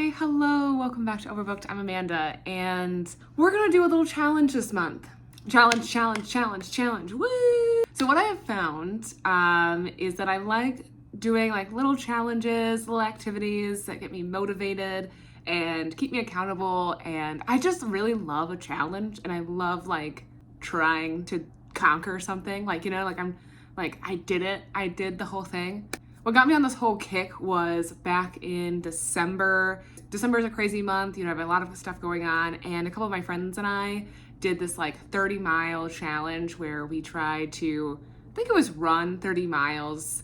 Hi, hello, welcome back to Overbooked. I'm Amanda, and we're gonna do a little challenge this month. Challenge, woo! So what I have found is that I like doing like little challenges, little activities that get me motivated and keep me accountable, and I just really love a challenge, and I love like trying to conquer something. Like, you know, like I'm like, I did the whole thing. What got me on this whole kick was back in December. December is a crazy month, you know, I have a lot of stuff going on, and a couple of my friends and I did this like 30-mile challenge where we tried to, I think it was run 30 miles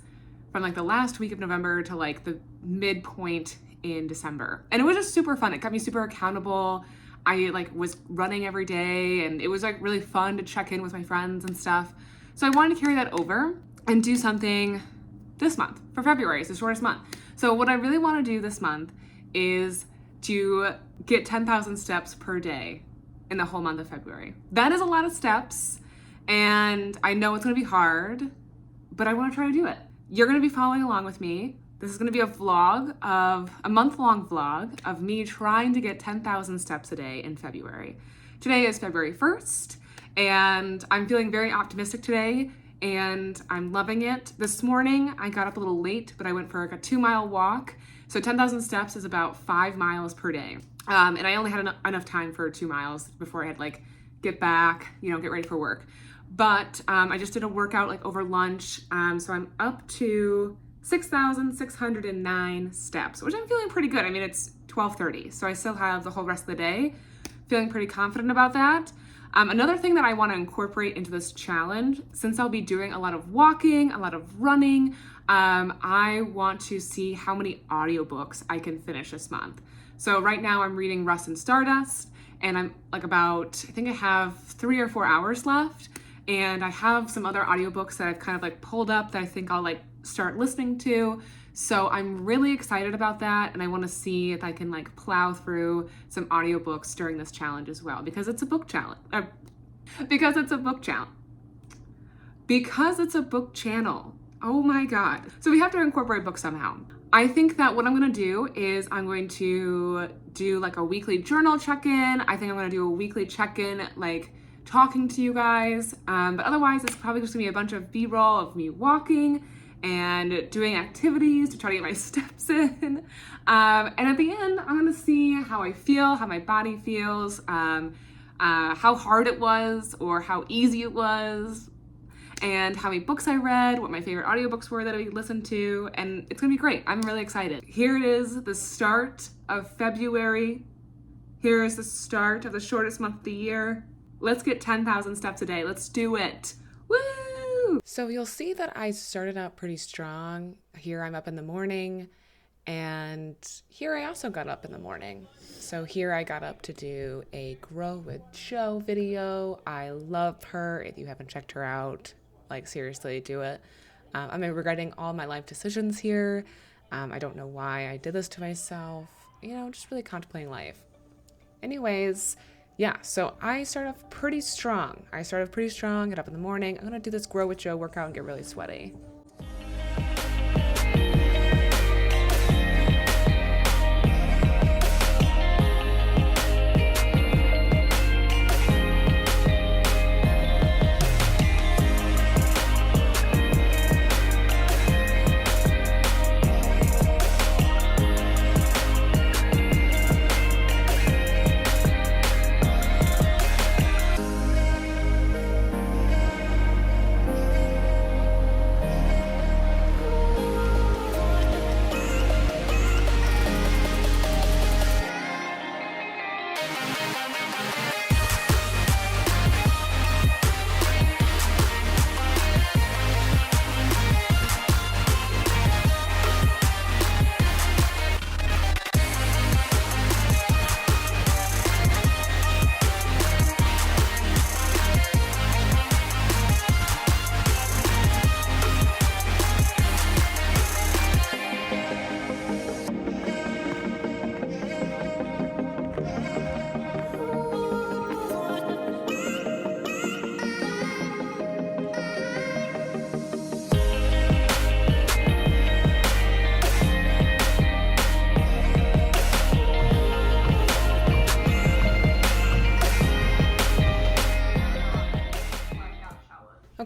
from like the last week of November to like the midpoint in December. And it was just super fun. It got me super accountable. I like was running every day, and it was like really fun to check in with my friends and stuff. So I wanted to carry that over and do something this month for February. It's the shortest month. So what I really want to do this month is to get 10,000 steps per day in the whole month of February. That is a lot of steps, and I know it's going to be hard, but I want to try to do it. You're going to be following along with me. This is going to be a month-long vlog of me trying to get 10,000 steps a day in February. Today is February 1st, and I'm feeling very optimistic today, and I'm loving it. This morning, I got up a little late, but I went for like a 2-mile walk. So 10,000 steps is about 5 miles per day. And I only had enough time for 2 miles before I had like get back, you know, get ready for work. But I just did a workout like over lunch. So I'm up to 6,609 steps, which I'm feeling pretty good. I mean, it's 12:30, so I still have the whole rest of the day. Feeling pretty confident about that. Another thing that I want to incorporate into this challenge, since I'll be doing a lot of walking, a lot of running, I want to see how many audiobooks I can finish this month. So right now I'm reading Rust and Stardust, and I'm like about, I think I have 3 or 4 hours left, and I have some other audiobooks that I've kind of like pulled up that I think I'll like start listening to. So I'm really excited about that, and I want to see if I can like plow through some audiobooks during this challenge as well, because it's a book challenge. Because it's a book channel. Oh my God. So we have to incorporate books somehow. I think that what I'm going to do is I'm going to do like a weekly journal check-in. I think I'm going to do a weekly check-in, like talking to you guys. But otherwise, it's probably just going to be a bunch of B-roll of me walking and doing activities to try to get my steps in. And at the end, I'm gonna see how I feel, how my body feels, how hard it was or how easy it was, and how many books I read, what my favorite audiobooks were that I listened to, and it's gonna be great. I'm really excited. Here it is, the start of February. Here is the start of the shortest month of the year. Let's get 10,000 steps a day. Let's do it. Woo! So you'll see that I started out pretty strong. Here I'm up in the morning, and here I also got up in the morning. So here I got up to do a Grow with Jo video. I love her. If you haven't checked her out, like seriously, do it. I'm regretting all my life decisions here. I don't know why I did this to myself. You know, just really contemplating life. Anyways, yeah, so I start off pretty strong. Get up in the morning. I'm going to do this Grow with Jo workout and get really sweaty.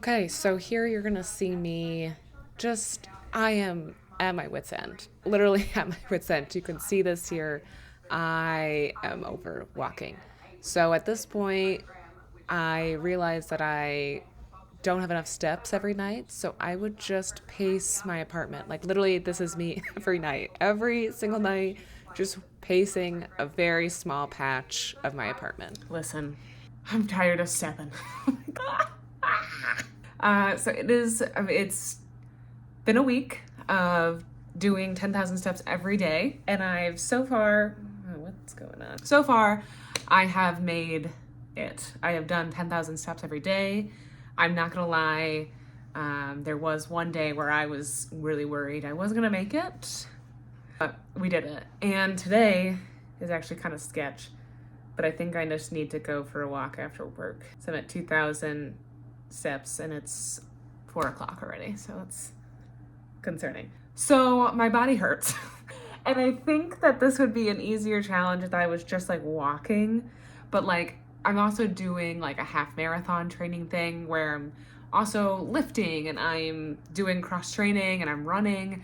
Okay, so here you're gonna see me I am at my wit's end. Literally at my wit's end. You can see this here. I am over walking. So at this point, I realized that I don't have enough steps every night, so I would just pace my apartment. Like, literally, this is me every night. Every single night, just pacing a very small patch of my apartment. Listen, I'm tired of stepping. So it's been a week of doing 10,000 steps every day, and I've so far, what's going on? So far, I have made it. I have done 10,000 steps every day. I'm not gonna lie, there was one day where I was really worried I wasn't gonna make it, but we did it. And today is actually kind of sketch, but I think I just need to go for a walk after work. So I'm at 2,000 steps and it's 4 o'clock already, so it's concerning. So my body hurts. And I think that this would be an easier challenge if I was just like walking, but like I'm also doing like a half marathon training thing where I'm also lifting and I'm doing cross training and I'm running.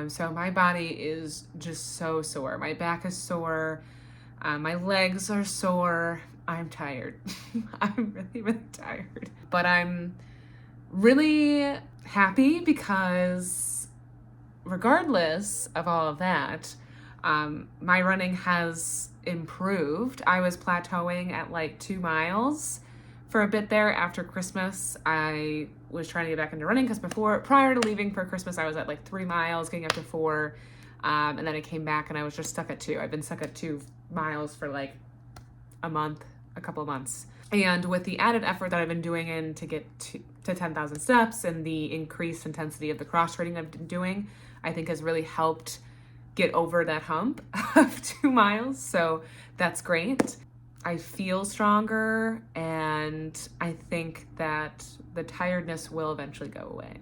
So my body is just so sore. My back is sore. My legs are sore. I'm tired. I'm really, really tired. But I'm really happy because regardless of all of that, my running has improved. I was plateauing at like 2 miles for a bit there after Christmas. I was trying to get back into running because prior to leaving for Christmas, I was at like 3 miles, getting up to 4. And then I came back and I was just stuck at 2. I've been stuck at 2 miles for like a couple of months. And with the added effort that I've been doing in to get to 10,000 steps and the increased intensity of the cross training I've been doing, I think has really helped get over that hump of 2 miles. So that's great. I feel stronger and I think that the tiredness will eventually go away.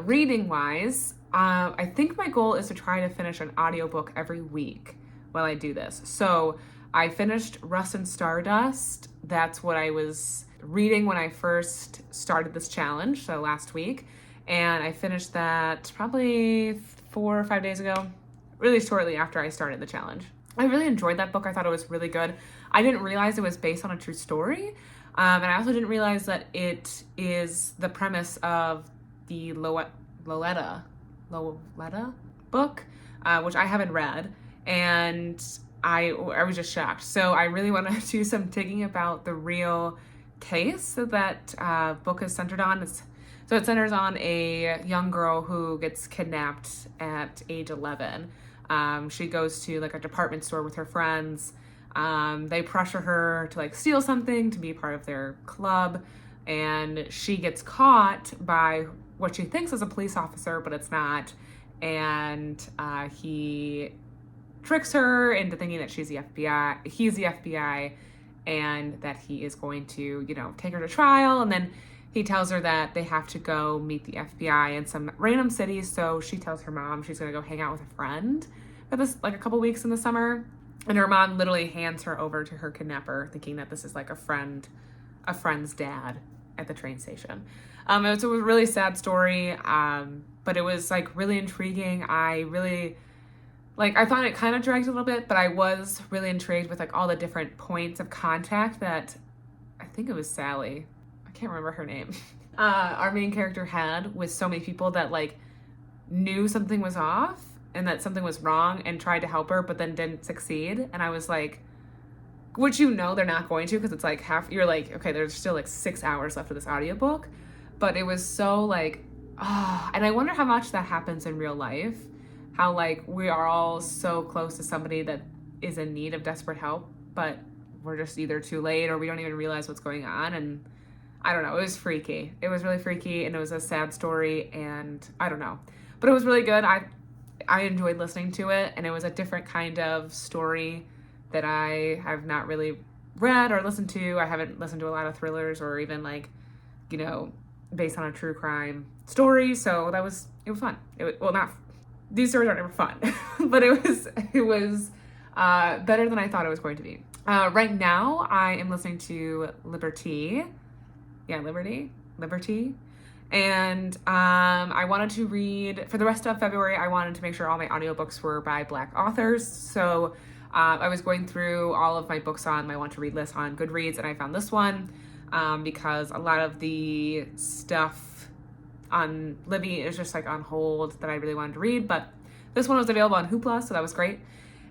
Reading wise, I think my goal is to try to finish an audiobook every week while I do this. So I finished Rust and Stardust. That's what I was reading when I first started this challenge, so last week. And I finished that probably 4 or 5 days ago, really shortly after I started the challenge. I really enjoyed that book. I thought it was really good. I didn't realize it was based on a true story. And I also didn't realize that it is the premise of the Loletta book, which I haven't read. And I was just shocked. So I really want to do some digging about the real case that book is centered on. So it centers on a young girl who gets kidnapped at age 11. She goes to like a department store with her friends. They pressure her to like steal something to be part of their club. And she gets caught by what she thinks is a police officer, but it's not. And he tricks her into thinking that he's the FBI, and that he is going to, take her to trial. And then he tells her that they have to go meet the FBI in some random city. So she tells her mom she's going to go hang out with a friend for this, like a couple weeks in the summer. And her mom literally hands her over to her kidnapper, thinking that this is like a friend's dad at the train station. It was a really sad story, but it was like really intriguing. I thought it kind of dragged a little bit, but I was really intrigued with like all the different points of contact that I think it was Sally. I can't remember her name. Our main character had with so many people that like knew something was off and that something was wrong and tried to help her, but then didn't succeed. And I was like, which they're not going to, because it's like you're like, okay, there's still like 6 hours left of this audiobook. But it was so like, and I wonder how much that happens in real life. How like we are all so close to somebody that is in need of desperate help, but we're just either too late or we don't even realize what's going on. And I don't know, it was freaky. It was really freaky, and it was a sad story, and I don't know. But it was really good. I enjoyed listening to it, and it was a different kind of story that I have not really read or listened to. I haven't listened to a lot of thrillers or even like, based on a true crime story. So it was fun. These stories aren't ever fun, but it was better than I thought it was going to be. Right now, I am listening to Liberty. Yeah, Liberty. Liberty. And I wanted to read, for the rest of February, I wanted to make sure all my audiobooks were by Black authors. So I was going through all of my books on my want to read list on Goodreads, and I found this one because a lot of the stuff on Libby is just like on hold that I really wanted to read. But this one was available on Hoopla, so that was great.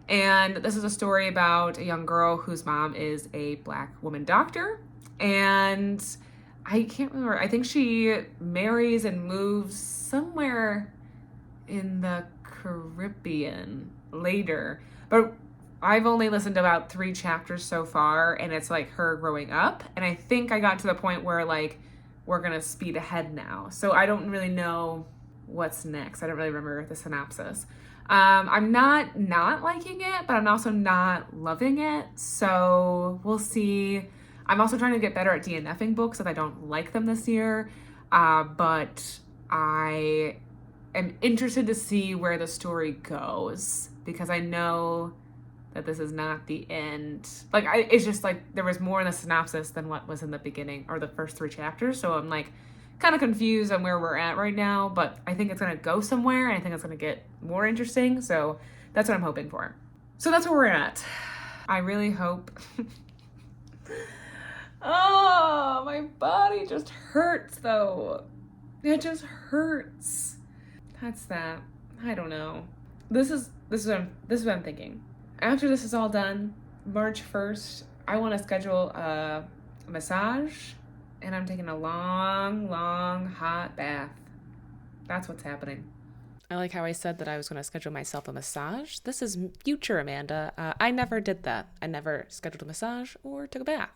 And this is a story about a young girl whose mom is a Black woman doctor. And I can't remember. I think she marries and moves somewhere in the Caribbean later. But I've only listened to about 3 chapters so far, and it's like her growing up. And I think I got to the point where like we're going to speed ahead now. So I don't really know what's next. I don't really remember the synopsis. I'm not liking it, but I'm also not loving it. So we'll see. I'm also trying to get better at DNFing books if I don't like them this year. But I am interested to see where the story goes because I know that this is not the end. Like, it's just like there was more in the synopsis than what was in the beginning or the first 3 chapters. So I'm like kind of confused on where we're at right now, but I think it's going to go somewhere and I think it's going to get more interesting. So that's what I'm hoping for. So that's where we're at. I really hope. Oh, my body just hurts though. It just hurts. That's that. I don't know. This is what I'm thinking. After this is all done, March 1st, I want to schedule a massage, and I'm taking a long, hot bath. That's what's happening. I like how I said that I was going to schedule myself a massage. This is future Amanda. I never did that. I never scheduled a massage or took a bath.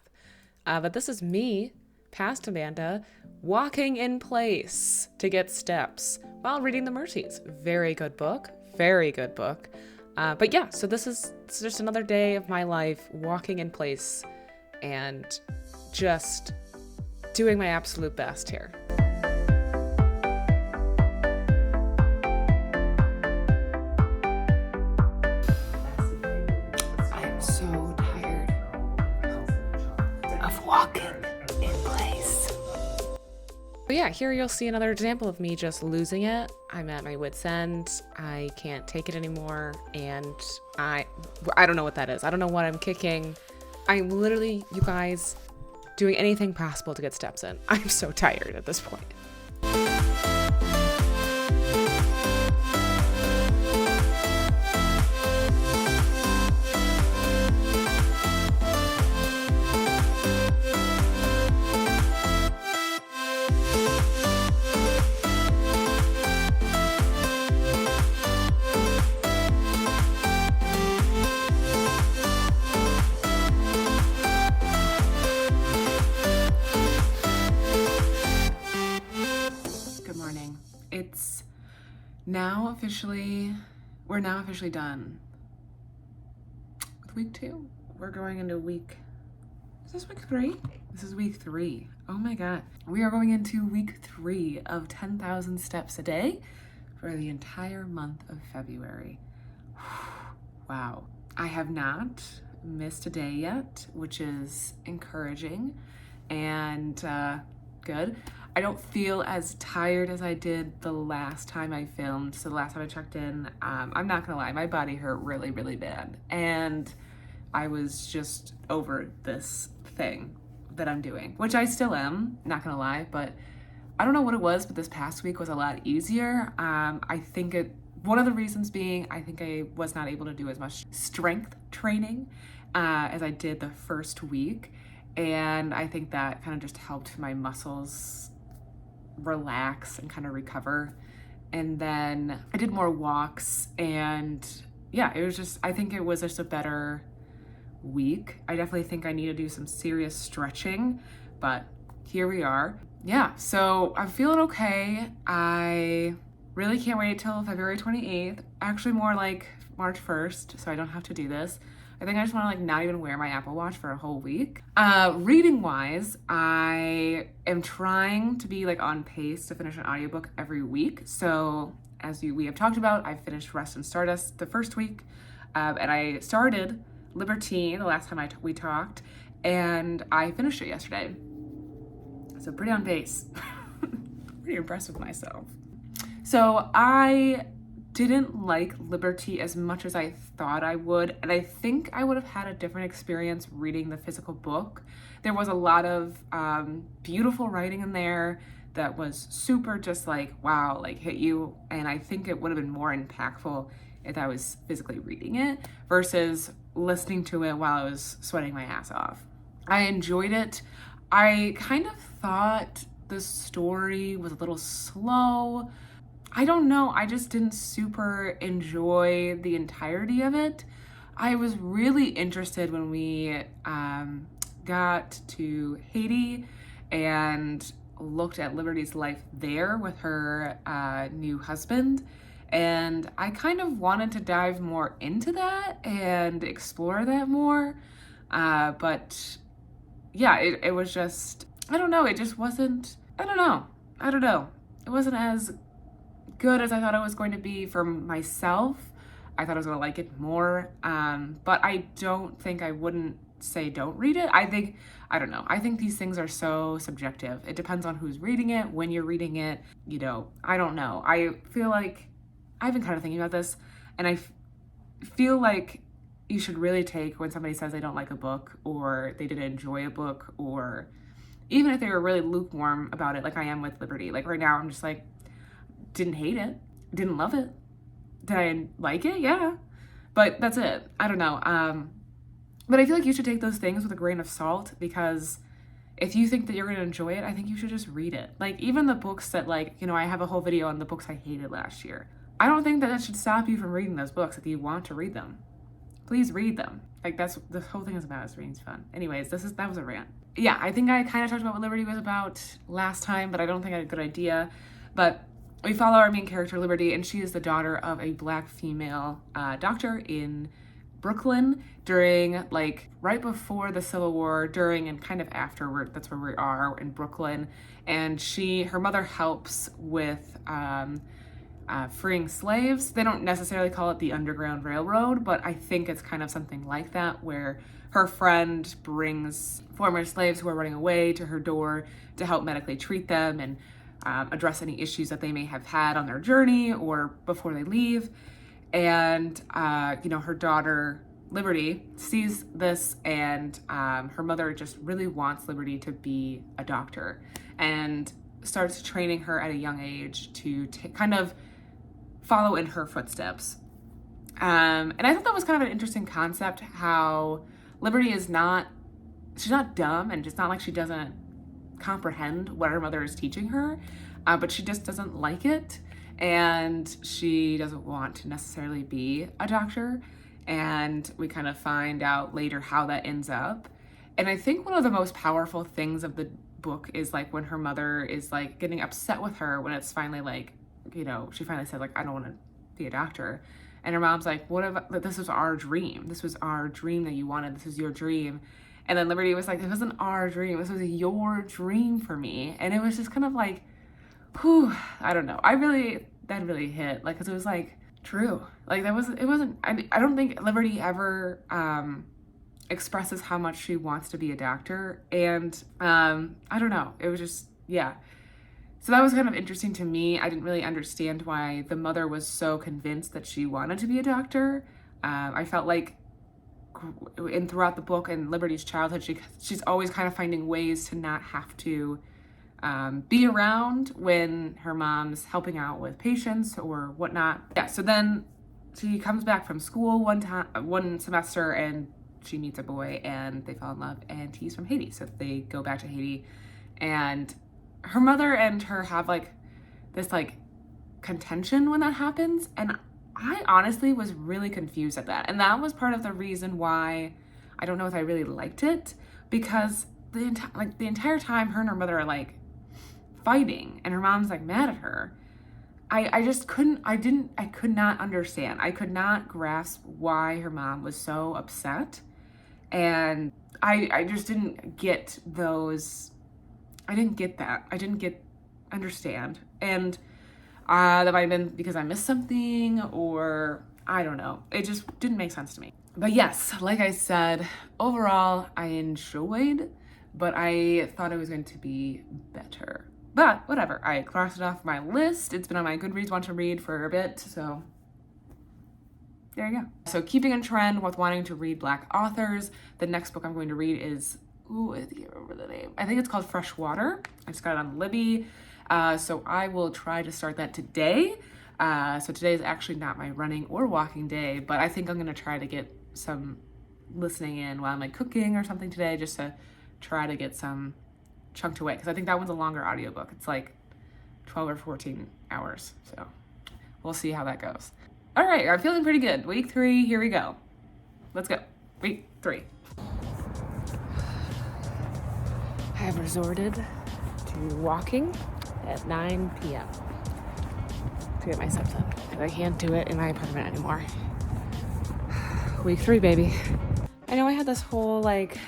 But this is me, past Amanda, walking in place to get steps while reading The Mercies. Very good book. Very good book. But yeah, so it's just another day of my life walking in place and just doing my absolute best here. I'm so tired of walking in place. But yeah, here you'll see another example of me just losing it. I'm at my wit's end. I can't take it anymore. And I don't know what that is. I don't know what I'm kicking. I'm literally, you guys, doing anything possible to get steps in. I'm so tired at this point. We're now officially done with week 2. We're going into week, is this week 3? This is week 3. Oh my God. We are going into week 3 of 10,000 steps a day for the entire month of February. Wow. I have not missed a day yet, which is encouraging and good. I don't feel as tired as I did the last time I filmed. So the last time I checked in, I'm not gonna lie, my body hurt really, really bad. And I was just over this thing that I'm doing, which I still am, not gonna lie, but I don't know what it was, but this past week was a lot easier. I think one of the reasons being, I think I was not able to do as much strength training as I did the first week. And I think that kind of just helped my muscles relax and kind of recover. And then I did more walks, and yeah, I think it was just a better week. I definitely think I need to do some serious stretching, but here we are. Yeah, so I'm feeling okay. I really can't wait till February 28th, actually more like March 1st, so I don't have to do this. I think I just want to like not even wear my Apple Watch for a whole week. Reading wise, I am trying to be like on pace to finish an audiobook every week. So as we have talked about, I finished Rest and Stardust the first week, and I started Liberty the last time we talked, and I finished it yesterday. So pretty on base. Pretty impressed with myself. So I didn't like Liberty as much as I thought I would, and I think I would have had a different experience reading the physical book. There was a lot of beautiful writing in there that was super just like, wow, like hit you, and I think it would have been more impactful if I was physically reading it versus listening to it while I was sweating my ass off. I enjoyed it. I kind of thought the story was a little slow. I don't know, I just didn't super enjoy the entirety of it. I was really interested when we got to Haiti and looked at Liberty's life there with her new husband. And I kind of wanted to dive more into that and explore that more. But yeah, it was just, I don't know, it just wasn't, I don't know. It wasn't as good as I thought it was going to be for myself. I thought I was going to like it more. But I don't think I wouldn't say don't read it. I don't know. I think these things are so subjective. It depends on who's reading it, when you're reading it, you know, I don't know. I feel like I've been kind of thinking about this, and I feel like you should really take when somebody says they don't like a book or they didn't enjoy a book, or even if they were really lukewarm about it, like I am with Liberty. Like right now, I'm just like, didn't hate it, didn't love it. Did I like it? Yeah. But that's it. I don't know. But I feel like you should take those things with a grain of salt, because if you think that you're going to enjoy it, I think you should just read it. Like even the books that, like, you know, I have a whole video on the books I hated last year. I don't think that it should stop you from reading those books if you want to read them. Please read them. Like that's the whole thing is about, is reading's fun. Anyways, that was a rant. Yeah, I think I kind of talked about what Liberty was about last time, but I don't think I had a good idea. But we follow our main character, Liberty, and she is the daughter of a Black female doctor in Brooklyn during, like, right before the Civil War, during and kind of afterward. That's where we are, in Brooklyn. And her mother helps with freeing slaves. They don't necessarily call it the Underground Railroad, but I think it's kind of something like that, where her friend brings former slaves who are running away to her door to help medically treat them and address any issues that they may have had on their journey or before they leave. And, you know, her daughter, Liberty, sees this, and her mother just really wants Liberty to be a doctor and starts training her at a young age to kind of follow in her footsteps. And I thought that was kind of an interesting concept, how Liberty she's not dumb, and it's not like she doesn't comprehend what her mother is teaching her, but she just doesn't like it, and she doesn't want to necessarily be a doctor. And we kind of find out later how that ends up. And I think one of the most powerful things of the book is like when her mother is like getting upset with her when it's finally like, you know, she finally said like, I don't want to be a doctor. And her mom's like, what if this was our dream? This was our dream that you wanted. This is your dream. And then Liberty was like, it wasn't our dream. This was your dream for me. And it was just kind of like, whew, I don't know. That really hit. Like, cause it was like true. Like I don't think Liberty ever, expresses how much she wants to be a doctor. And, I don't know. It was just, yeah. So that was kind of interesting to me. I didn't really understand why the mother was so convinced that she wanted to be a doctor. I felt like throughout the book and Liberty's childhood, she's always kind of finding ways to not have to be around when her mom's helping out with patients or whatnot. Yeah, so then she comes back from school one semester, and she meets a boy and they fall in love, and he's from Haiti. So they go back to Haiti, and her mother and her have like this like contention when that happens. And I honestly was really confused at that. And that was part of the reason why I don't know if I really liked it, because the entire time her and her mother are like fighting and her mom's like mad at her. I could not understand. I could not grasp why her mom was so upset. And I just didn't get those. I didn't get that. I didn't understand. And that might have been because I missed something, or I don't know. It just didn't make sense to me. But yes, like I said, overall, I enjoyed but I thought it was going to be better. But whatever, I crossed it off my list. It's been on my Goodreads want to read for a bit, so there you go. So keeping in trend with wanting to read Black authors, the next book I'm going to read is, I can't remember the name. I think it's called Fresh Water. I just got it on Libby. So I will try to start that today. So today is actually not my running or walking day, but I think I'm gonna try to get some listening in while I'm like cooking or something today, just to try to get some chunked away. Cause I think that one's a longer audiobook. It's like 12 or 14 hours. So we'll see how that goes. All right, I'm feeling pretty good. Week 3, here we go. Let's go. Week 3. I have resorted to walking at 9 p.m. to get my steps in. And I can't do it in my apartment anymore. Week 3, baby. I know I had this whole like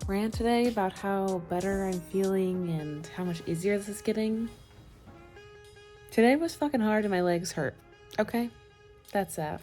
rant today about how better I'm feeling and how much easier this is getting. Today was fucking hard and my legs hurt. Okay? That's that.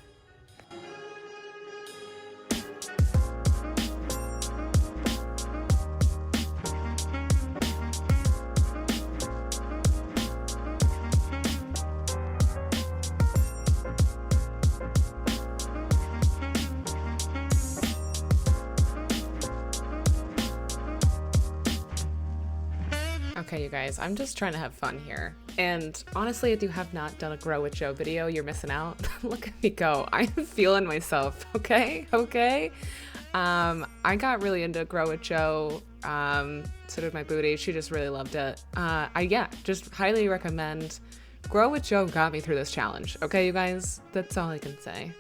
Okay, you guys, I'm just trying to have fun here. And honestly, if you have not done a Grow with Joe video, you're missing out. Look at me go. I'm feeling myself, okay? Okay? I got really into Grow with Joe. So did my booty. She just really loved it. Just highly recommend. Grow with Joe got me through this challenge. Okay, you guys? That's all I can say.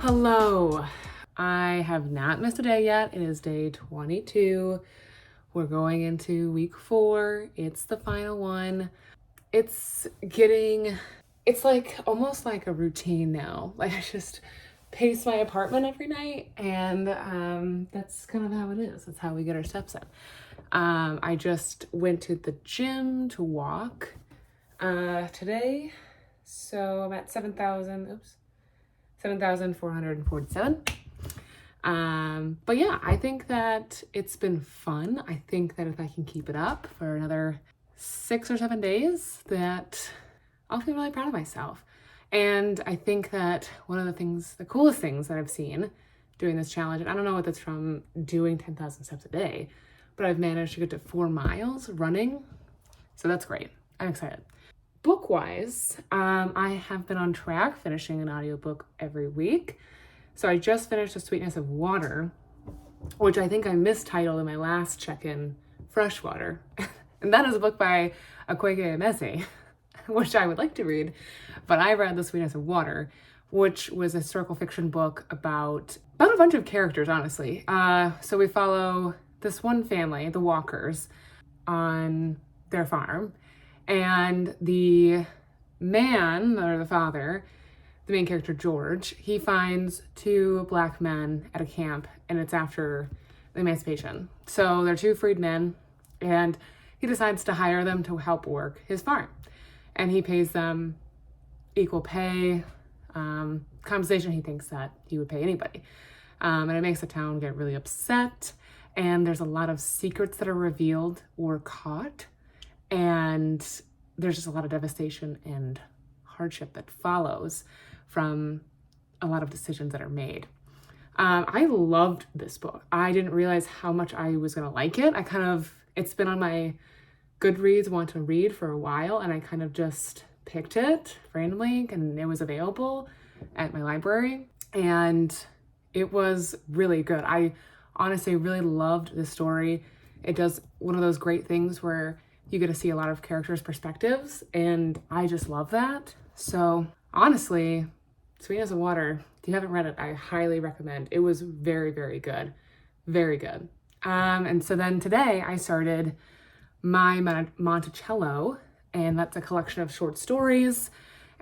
Hello. I have not missed a day yet. It is day 22. We're going into week 4. It's the final one. It's like almost like a routine now. Like I just pace my apartment every night and that's kind of how it is. That's how we get our steps in. I just went to the gym to walk today. So I'm at 7,447. But yeah, I think that it's been fun. I think that if I can keep it up for another 6 or 7 days, that I'll feel really proud of myself. And I think that one of the coolest things that I've seen doing this challenge, and I don't know what that's from doing 10,000 steps a day, but I've managed to get to 4 miles running. So that's great. I'm excited. Book-wise, I have been on track finishing an audiobook every week. So I just finished The Sweetness of Water, which I think I mistitled in my last check-in, Fresh Water. And that is a book by Akwege Emezi, which I would like to read. But I read The Sweetness of Water, which was a historical fiction book about a bunch of characters, honestly. So we follow this one family, the Walkers, on their farm. And the man, or the father, the main character, George, he finds 2 black men at a camp, and it's after the emancipation. So they're 2 freed men, and he decides to hire them to help work his farm. And he pays them equal pay, compensation he thinks that he would pay anybody. And it makes the town get really upset, and there's a lot of secrets that are revealed or caught. And there's just a lot of devastation and hardship that follows from a lot of decisions that are made. I loved this book. I didn't realize how much I was going to like it. It's been on my Goodreads want to read for a while, and I kind of just picked it randomly, and it was available at my library, and it was really good. I honestly really loved the story. It does one of those great things where you get to see a lot of characters' perspectives, and I just love that. So honestly, Sweetness of Water, if you haven't read it, I highly recommend. It was very, very good. Very good. And so then today I started my Monticello, and that's a collection of short stories.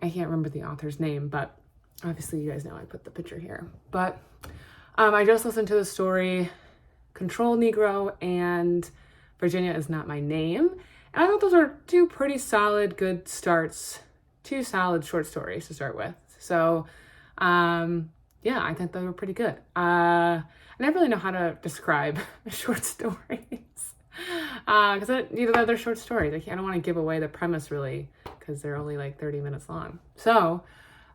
I can't remember the author's name, but obviously you guys know I put the picture here. But I just listened to the story Control Negro and Virginia Is Not My Name. And I thought those are two pretty solid, good starts, two solid short stories to start with. So, yeah, I think they were pretty good. I never really know how to describe short stories because they're short stories. I don't want to give away the premise really because they're only like 30 minutes long. So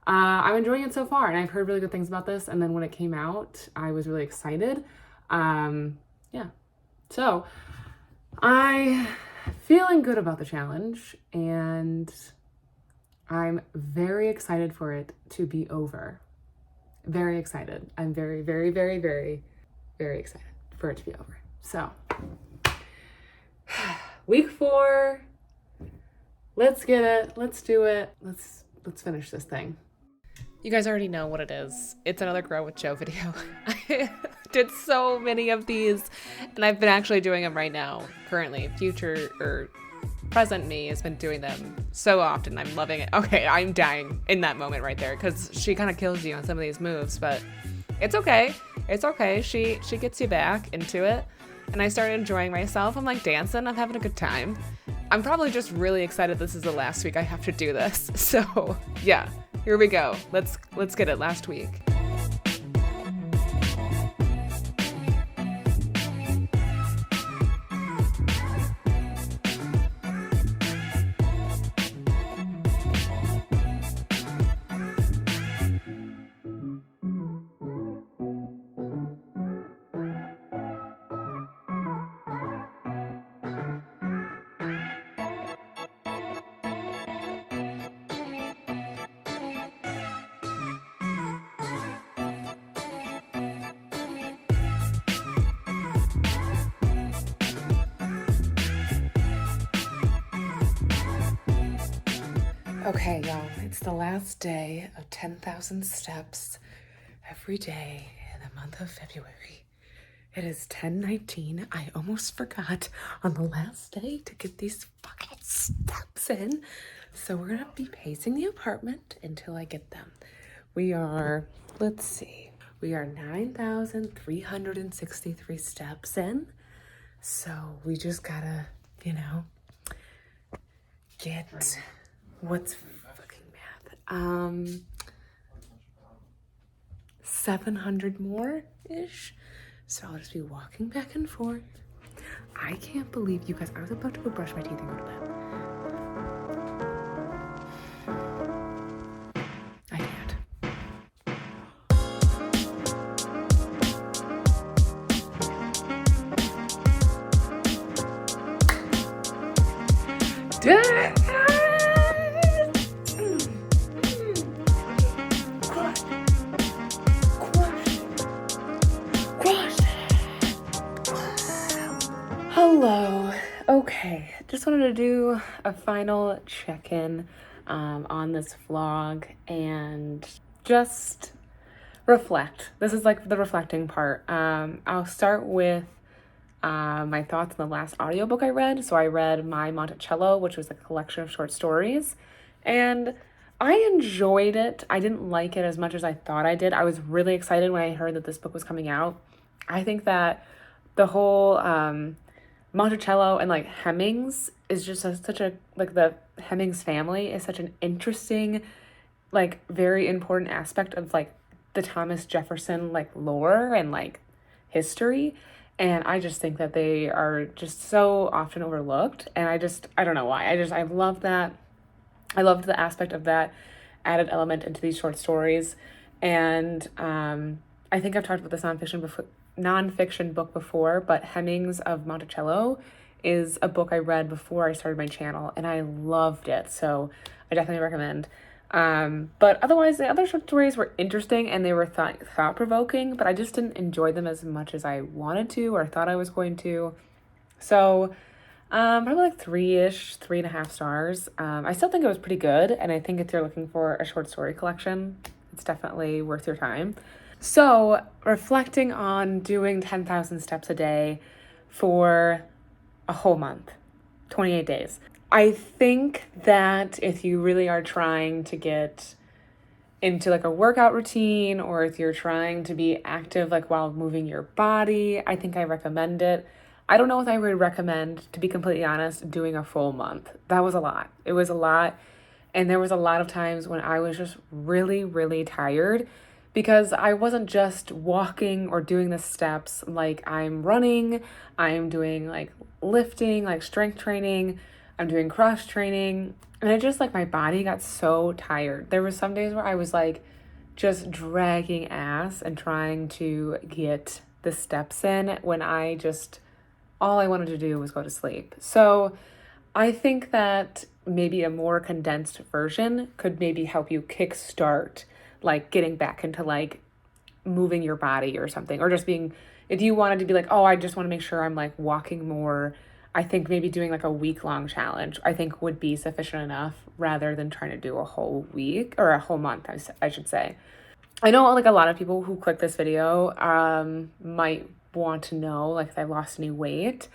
I'm enjoying it so far, and I've heard really good things about this. And then when it came out, I was really excited. Yeah, so I'm feeling good about the challenge, and I'm very excited for it to be over. Very excited. I'm very, very, very, very, very excited for it to be over. So, week 4. Let's get it. Let's do it. Let's finish this thing. You guys already know what it is. It's another Grow with Joe video. I did so many of these, and I've been actually doing them right now. Currently, future or present me has been doing them so often. I'm loving it. Okay, I'm dying in that moment right there because she kind of kills you on some of these moves, but it's okay. It's okay. She gets you back into it, and I started enjoying myself. I'm like dancing. I'm having a good time. I'm probably just really excited this is the last week I have to do this. So yeah, here we go. Let's get it. Last week. Okay, y'all, it's the last day of 10,000 steps every day in the month of February. It is 10:19. I almost forgot on the last day to get these fucking steps in. So we're gonna be pacing the apartment until I get them. We are, let's see, we are 9,363 steps in. So we just gotta, get... What's fucking math? 700 more-ish. So I'll just be walking back and forth. I can't believe you guys. I was about to go brush my teeth and go to bed. I can't. Hello. Okay, just wanted to do a final check-in on this vlog and just reflect. This is like the reflecting part. I'll start with my thoughts on the last audiobook I read. So I read My Monticello, which was a collection of short stories, and I enjoyed it. I didn't like it as much as I thought I did. I was really excited when I heard that this book was coming out. I think that the whole Monticello and like Hemmings is just such a, like the Hemmings family is such an interesting, like very important aspect of like the Thomas Jefferson like lore and like history. And I just think that they are just so often overlooked. And I don't know why. I love that. I loved the aspect of that added element into these short stories. And I think I've talked about this nonfiction book before, but Hemmings of Monticello is a book I read before I started my channel, and I loved it. So I definitely recommend. But otherwise, the other short stories were interesting and they were thought-provoking, but I just didn't enjoy them as much as I wanted to or thought I was going to. So probably like 3.5 stars. I still think it was pretty good, and I think if you're looking for a short story collection, it's definitely worth your time. So reflecting on doing 10,000 steps a day for a whole month, 28 days. I think that if you really are trying to get into like a workout routine, or if you're trying to be active like while moving your body, I think I recommend it. I don't know if I would recommend, to be completely honest, doing a full month. That was a lot. It was a lot. And there was a lot of times when I was just really, really tired because I wasn't just walking or doing the steps. Like I'm running, I'm doing like lifting, like strength training, I'm doing cross training. And it just like my body got so tired. There were some days where I was like just dragging ass and trying to get the steps in when all I wanted to do was go to sleep. So I think that maybe a more condensed version could maybe help you kickstart like getting back into like moving your body or something, or just being, if you wanted to be like, oh, I just want to make sure I'm like walking more, I think maybe doing like a week-long challenge, I think would be sufficient enough rather than trying to do a whole week or a whole month, I should say. I know like a lot of people who click this video might want to know like if I lost any weight.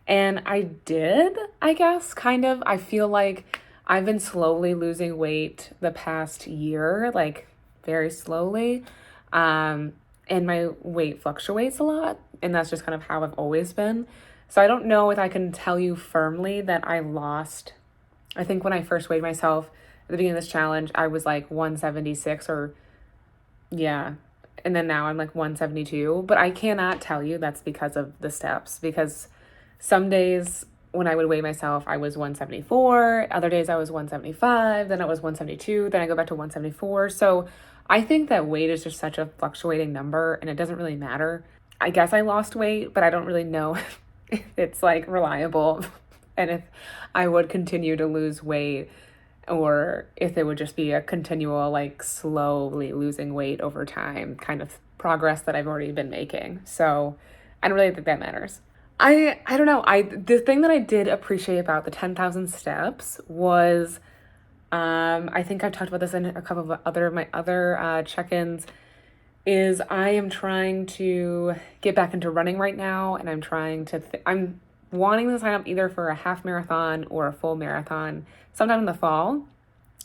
And I did, I guess, kind of. I feel like I've been slowly losing weight the past year, like very slowly. And my weight fluctuates a lot, and that's just kind of how I've always been. So I don't know if I can tell you firmly that I lost. I think when I first weighed myself at the beginning of this challenge, I was like 176 or yeah. And then now I'm like 172, but I cannot tell you that's because of the steps, because some days when I would weigh myself, I was 174. Other days I was 175. Then I was 172. Then I go back to 174. So I think that weight is just such a fluctuating number and it doesn't really matter. I guess I lost weight, but I don't really know if it's like reliable and if I would continue to lose weight or if it would just be a continual like slowly losing weight over time kind of progress that I've already been making. So I don't really think that matters. I don't know. The thing that I did appreciate about the 10,000 steps was, I think I've talked about this in a couple of my other check-ins, is I am trying to get back into running right now, and I'm trying to, I'm wanting to sign up either for a half marathon or a full marathon sometime in the fall,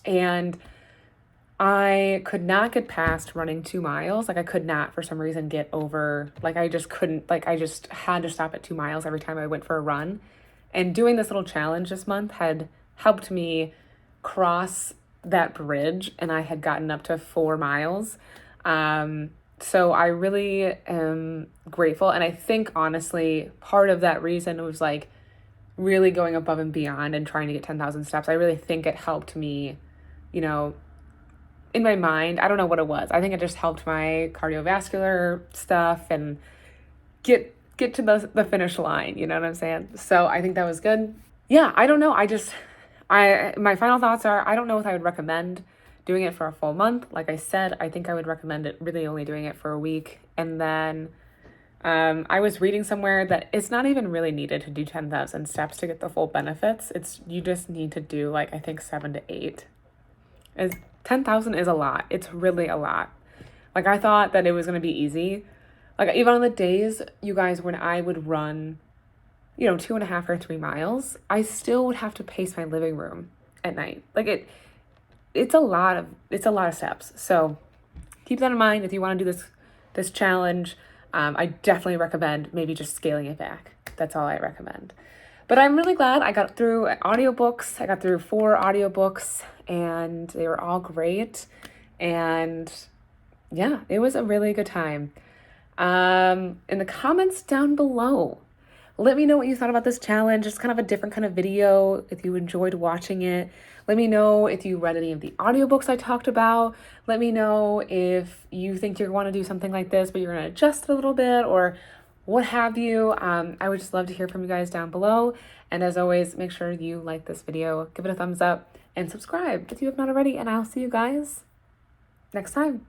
and I could not get past running 2 miles. Like I could not, for some reason, get over, like I just couldn't, like I just had to stop at 2 miles every time I went for a run. And doing this little challenge this month had helped me cross that bridge, and I had gotten up to 4 miles. So I really am grateful. And I think honestly, part of that reason was like really going above and beyond and trying to get 10,000 steps. I really think it helped me, you know, in my mind. I don't know what it was. I think it just helped my cardiovascular stuff and get to the finish line, you know what I'm saying? So I think that was good. Yeah, I don't know. My final thoughts are, I don't know if I would recommend doing it for a full month. Like I said, I think I would recommend it really only doing it for a week. And then I was reading somewhere that it's not even really needed to do 10,000 steps to get the full benefits. You just need to do like, I think 7 to 8. 10,000 is a lot. It's really a lot. Like I thought that it was going to be easy. Like even on the days, you guys, when I would run, 2.5 or 3 miles, I still would have to pace my living room at night. Like it's a lot of steps. So keep that in mind if you want to do this challenge. I definitely recommend maybe just scaling it back. That's all I recommend. But I'm really glad I got through audiobooks. I got through 4 audiobooks and they were all great. And yeah, it was a really good time. In the comments down below, let me know what you thought about this challenge. It's kind of a different kind of video if you enjoyed watching it. Let me know if you read any of the audiobooks I talked about. Let me know if you think you want to do something like this, but you're going to adjust it a little bit or what have you. I would just love to hear from you guys down below. And as always, make sure you like this video, give it a thumbs up, and subscribe if you have not already. And I'll see you guys next time.